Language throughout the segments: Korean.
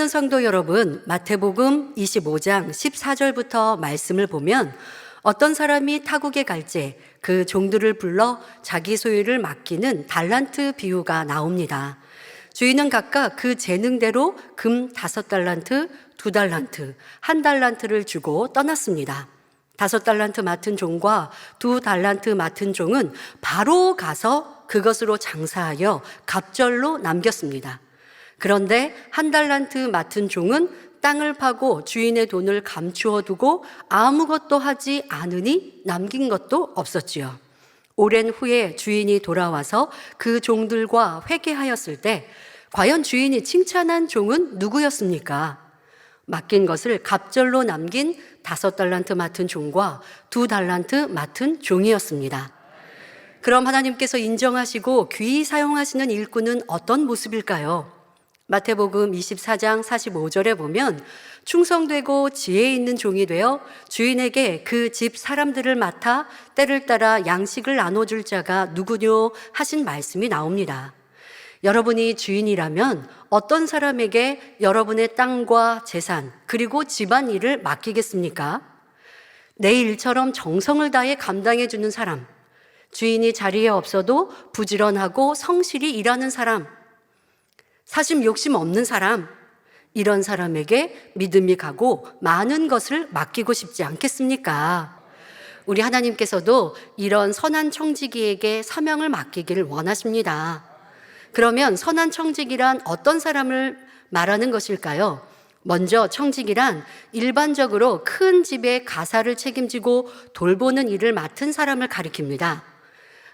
사랑하는 성도 여러분, 마태복음 25장 14절부터 말씀을 보면 어떤 사람이 타국에 갈지 그 종들을 불러 자기 소유를 맡기는 달란트 비유가 나옵니다. 주인은 각각 그 재능대로 금 5달란트, 2달란트, 1달란트를 주고 떠났습니다. 5달란트 맡은 종과 2달란트 맡은 종은 바로 가서 그것으로 장사하여 갑절로 남겼습니다. 그런데 1달란트 맡은 종은 땅을 파고 주인의 돈을 감추어 두고 아무것도 하지 않으니 남긴 것도 없었지요. 오랜 후에 주인이 돌아와서 그 종들과 회개하였을 때 과연 주인이 칭찬한 종은 누구였습니까? 맡긴 것을 갑절로 남긴 5달란트 맡은 종과 2달란트 맡은 종이었습니다. 그럼 하나님께서 인정하시고 귀히 사용하시는 일꾼은 어떤 모습일까요? 마태복음 24장 45절에 보면 충성되고 지혜 있는 종이 되어 주인에게 그 집 사람들을 맡아 때를 따라 양식을 나눠줄 자가 누구뇨 하신 말씀이 나옵니다. 여러분이 주인이라면 어떤 사람에게 여러분의 땅과 재산 그리고 집안 일을 맡기겠습니까? 내 일처럼 정성을 다해 감당해 주는 사람, 주인이 자리에 없어도 부지런하고 성실히 일하는 사람, 사심 욕심 없는 사람, 이런 사람에게 믿음이 가고 많은 것을 맡기고 싶지 않겠습니까? 우리 하나님께서도 이런 선한 청지기에게 사명을 맡기기를 원하십니다. 그러면 선한 청지기란 어떤 사람을 말하는 것일까요? 먼저 청지기란 일반적으로 큰 집의 가사를 책임지고 돌보는 일을 맡은 사람을 가리킵니다.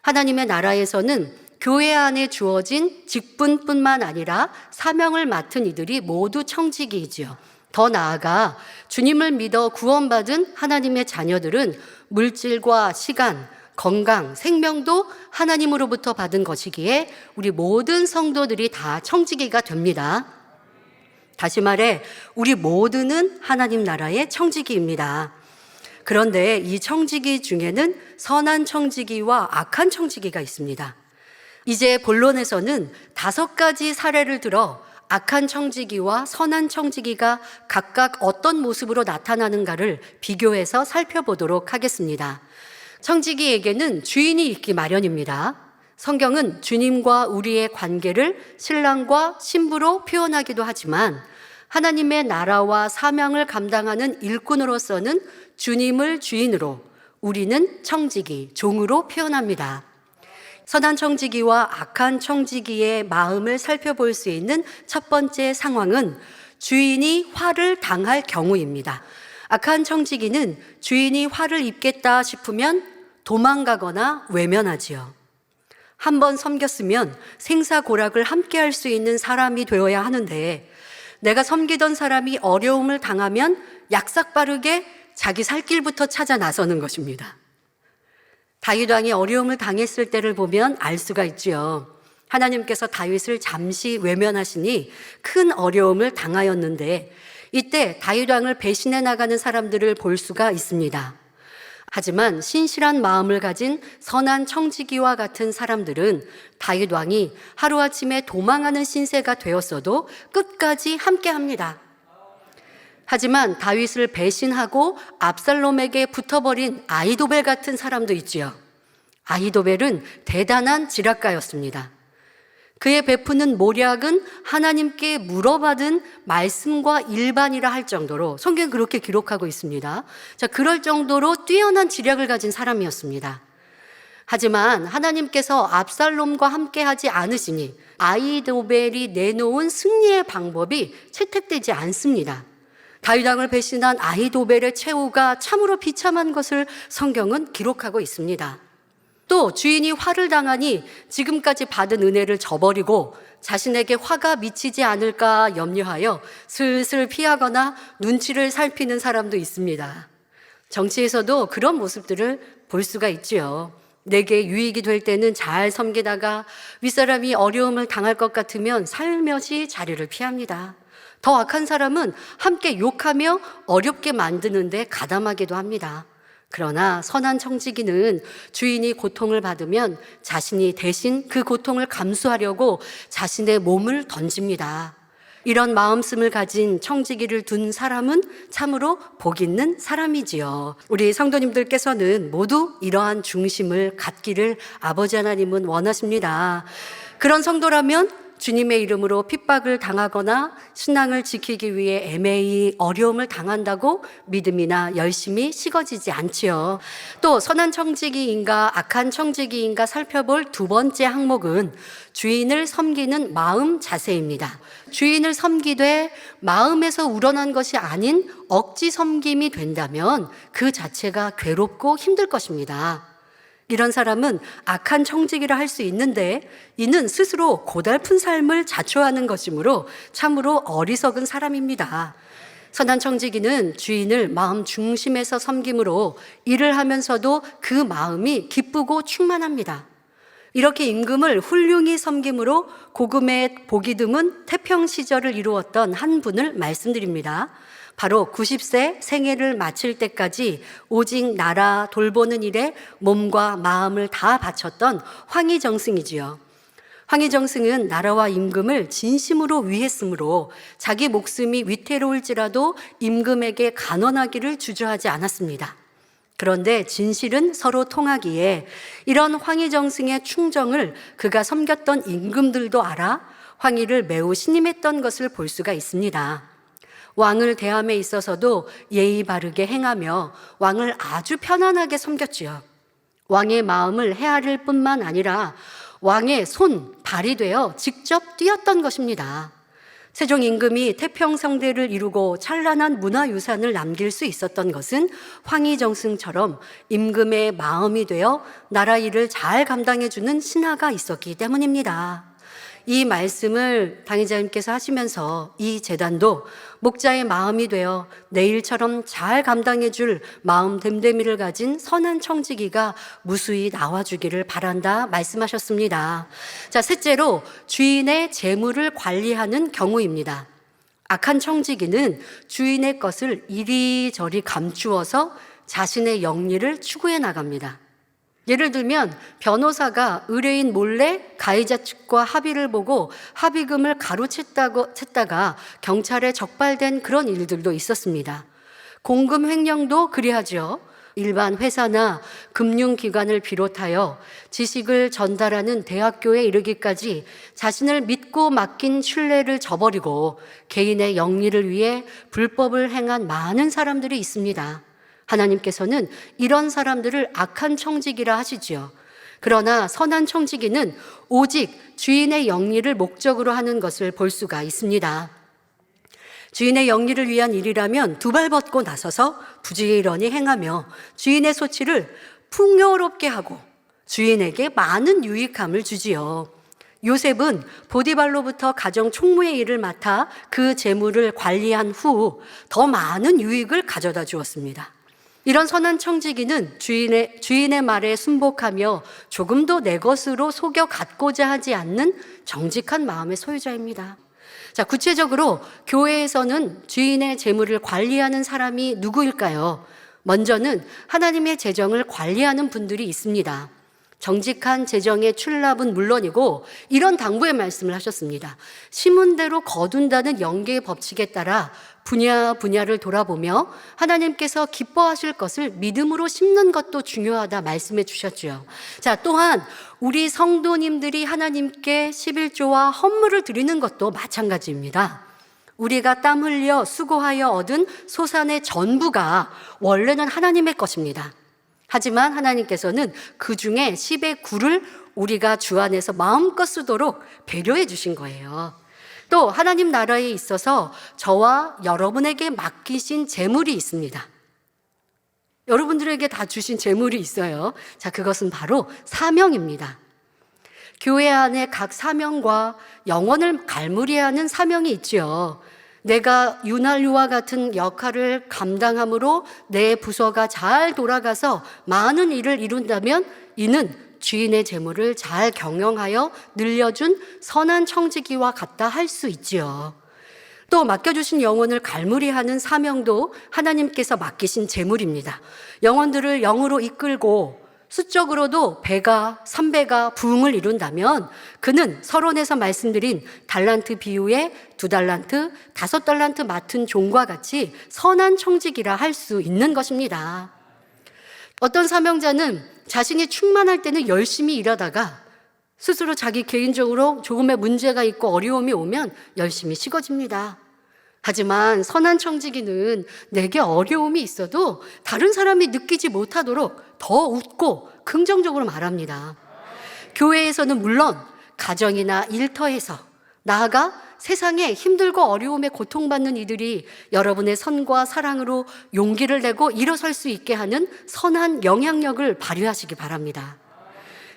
하나님의 나라에서는 교회 안에 주어진 직분뿐만 아니라 사명을 맡은 이들이 모두 청지기이지요. 더 나아가 주님을 믿어 구원받은 하나님의 자녀들은 물질과 시간, 건강, 생명도 하나님으로부터 받은 것이기에 우리 모든 성도들이 다 청지기가 됩니다. 다시 말해 우리 모두는 하나님 나라의 청지기입니다. 그런데 이 청지기 중에는 선한 청지기와 악한 청지기가 있습니다. 이제 본론에서는 5가지 사례를 들어 악한 청지기와 선한 청지기가 각각 어떤 모습으로 나타나는가를 비교해서 살펴보도록 하겠습니다. 청지기에게는 주인이 있기 마련입니다. 성경은 주님과 우리의 관계를 신랑과 신부로 표현하기도 하지만 하나님의 나라와 사명을 감당하는 일꾼으로서는 주님을 주인으로, 우리는 청지기, 종으로 표현합니다. 선한 청지기와 악한 청지기의 마음을 살펴볼 수 있는 첫 번째 상황은 주인이 화를 당할 경우입니다. 악한 청지기는 주인이 화를 입겠다 싶으면 도망가거나 외면하지요. 한번 섬겼으면 생사고락을 함께 할 수 있는 사람이 되어야 하는데 내가 섬기던 사람이 어려움을 당하면 약삭빠르게 자기 살 길부터 찾아 나서는 것입니다. 다윗 왕이 어려움을 당했을 때를 보면 알 수가 있지요. 하나님께서 다윗을 잠시 외면하시니 큰 어려움을 당하였는데 이때 다윗 왕을 배신해 나가는 사람들을 볼 수가 있습니다. 하지만 신실한 마음을 가진 선한 청지기와 같은 사람들은 다윗 왕이 하루아침에 도망하는 신세가 되었어도 끝까지 함께합니다. 하지만 다윗을 배신하고 압살롬에게 붙어버린 아히도벨 같은 사람도 있지요. 아히도벨은 대단한 지략가였습니다. 그의 베푸는 모략은 하나님께 물어받은 말씀과 일반이라 할 정도로 성경은 그렇게 기록하고 있습니다. 자, 그럴 정도로 뛰어난 지략을 가진 사람이었습니다. 하지만 하나님께서 압살롬과 함께하지 않으시니 아히도벨이 내놓은 승리의 방법이 채택되지 않습니다. 다윗 왕을 배신한 아히도벨의 최후가 참으로 비참한 것을 성경은 기록하고 있습니다. 또 주인이 화를 당하니 지금까지 받은 은혜를 저버리고 자신에게 화가 미치지 않을까 염려하여 슬슬 피하거나 눈치를 살피는 사람도 있습니다. 정치에서도 그런 모습들을 볼 수가 있지요. 내게 유익이 될 때는 잘 섬기다가 윗사람이 어려움을 당할 것 같으면 살며시 자리를 피합니다. 더 악한 사람은 함께 욕하며 어렵게 만드는데 가담하기도 합니다. 그러나 선한 청지기는 주인이 고통을 받으면 자신이 대신 그 고통을 감수하려고 자신의 몸을 던집니다. 이런 마음씀을 가진 청지기를 둔 사람은 참으로 복 있는 사람이지요. 우리 성도님들께서는 모두 이러한 중심을 갖기를 아버지 하나님은 원하십니다. 그런 성도라면 주님의 이름으로 핍박을 당하거나 신앙을 지키기 위해 애매히 어려움을 당한다고 믿음이나 열심히 식어지지 않지요. 또 선한 청지기인가 악한 청지기인가 살펴볼 두 번째 항목은 주인을 섬기는 마음 자세입니다. 주인을 섬기되 마음에서 우러난 것이 아닌 억지 섬김이 된다면 그 자체가 괴롭고 힘들 것입니다. 이런 사람은 악한 청지기라 할 수 있는데 이는 스스로 고달픈 삶을 자초하는 것이므로 참으로 어리석은 사람입니다. 선한 청지기는 주인을 마음 중심에서 섬김으로 일을 하면서도 그 마음이 기쁘고 충만합니다. 이렇게 임금을 훌륭히 섬김으로 고금의 복이 드문 태평 시절을 이루었던 한 분을 말씀드립니다. 바로 90세 생애를 마칠 때까지 오직 나라 돌보는 일에 몸과 마음을 다 바쳤던 황희정승이지요. 황희정승은 나라와 임금을 진심으로 위했으므로 자기 목숨이 위태로울지라도 임금에게 간언하기를 주저하지 않았습니다. 그런데 진실은 서로 통하기에 이런 황희정승의 충정을 그가 섬겼던 임금들도 알아 황희를 매우 신임했던 것을 볼 수가 있습니다. 왕을 대함에 있어서도 예의 바르게 행하며 왕을 아주 편안하게 섬겼지요. 왕의 마음을 헤아릴 뿐만 아니라 왕의 손, 발이 되어 직접 뛰었던 것입니다. 세종 임금이 태평성대를 이루고 찬란한 문화유산을 남길 수 있었던 것은 황희정승처럼 임금의 마음이 되어 나라 일을 잘 감당해주는 신하가 있었기 때문입니다. 이 말씀을 당의자님께서 하시면서 이 제단도 목자의 마음이 되어 내 일처럼 잘 감당해 줄 마음 됨됨이를 가진 선한 청지기가 무수히 나와주기를 바란다 말씀하셨습니다. 자, 셋째로 주인의 재물을 관리하는 경우입니다. 악한 청지기는 주인의 것을 이리저리 감추어서 자신의 영리를 추구해 나갑니다. 예를 들면 변호사가 의뢰인 몰래 가해자 측과 합의를 보고 합의금을 가로챘다가 경찰에 적발된 그런 일들도 있었습니다. 공금 횡령도 그리하죠. 일반 회사나 금융기관을 비롯하여 지식을 전달하는 대학교에 이르기까지 자신을 믿고 맡긴 신뢰를 저버리고 개인의 영리를 위해 불법을 행한 많은 사람들이 있습니다. 하나님께서는 이런 사람들을 악한 청지기라 하시지요. 그러나 선한 청지기는 오직 주인의 영리를 목적으로 하는 것을 볼 수가 있습니다. 주인의 영리를 위한 일이라면 두 발 벗고 나서서 부지런히 행하며 주인의 소치를 풍요롭게 하고 주인에게 많은 유익함을 주지요. 요셉은 보디발로부터 가정 총무의 일을 맡아 그 재물을 관리한 후 더 많은 유익을 가져다 주었습니다. 이런 선한 청지기는 주인의 말에 순복하며 조금도 내 것으로 속여 갖고자 하지 않는 정직한 마음의 소유자입니다. 자, 구체적으로 교회에서는 주인의 재물을 관리하는 사람이 누구일까요? 먼저는 하나님의 재정을 관리하는 분들이 있습니다. 정직한 재정의 출납은 물론이고 이런 당부의 말씀을 하셨습니다. 심은 대로 거둔다는 영계의 법칙에 따라 분야를 돌아보며 하나님께서 기뻐하실 것을 믿음으로 심는 것도 중요하다 말씀해 주셨죠. 자, 또한 우리 성도님들이 하나님께 11조와 헌물을 드리는 것도 마찬가지입니다. 우리가 땀 흘려 수고하여 얻은 소산의 전부가 원래는 하나님의 것입니다. 하지만 하나님께서는 그 중에 10의 9를 우리가 주 안에서 마음껏 쓰도록 배려해 주신 거예요. 또 하나님 나라에 있어서 저와 여러분에게 맡기신 재물이 있습니다. 여러분들에게 다 주신 재물이 있어요. 자, 그것은 바로 사명입니다. 교회 안에 각 사명과 영혼을 갈무리해야 하는 사명이 있지요. 내가 윤활유와 같은 역할을 감당함으로 내 부서가 잘 돌아가서 많은 일을 이룬다면 이는 주인의 재물을 잘 경영하여 늘려준 선한 청지기와 같다 할 수 있지요. 또 맡겨주신 영혼을 갈무리하는 사명도 하나님께서 맡기신 재물입니다. 영혼들을 영으로 이끌고 수적으로도 배가 3배가 부흥을 이룬다면 그는 서론에서 말씀드린 달란트 비유의 2달란트, 5달란트 맡은 종과 같이 선한 청직이라 할 수 있는 것입니다. 어떤 사명자는 자신이 충만할 때는 열심히 일하다가 스스로 자기 개인적으로 조금의 문제가 있고 어려움이 오면 열심히 식어집니다. 하지만 선한 청지기는 내게 어려움이 있어도 다른 사람이 느끼지 못하도록 더 웃고 긍정적으로 말합니다. 교회에서는 물론 가정이나 일터에서 나아가 세상에 힘들고 어려움에 고통받는 이들이 여러분의 선과 사랑으로 용기를 내고 일어설 수 있게 하는 선한 영향력을 발휘하시기 바랍니다.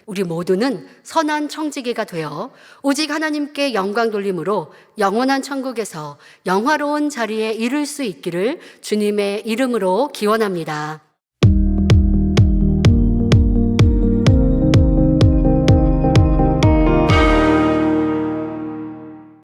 우리 모두는 선한 청지기가 되어 오직 하나님께 영광 돌림으로 영원한 천국에서 영화로운 자리에 이룰 수 있기를 주님의 이름으로 기원합니다.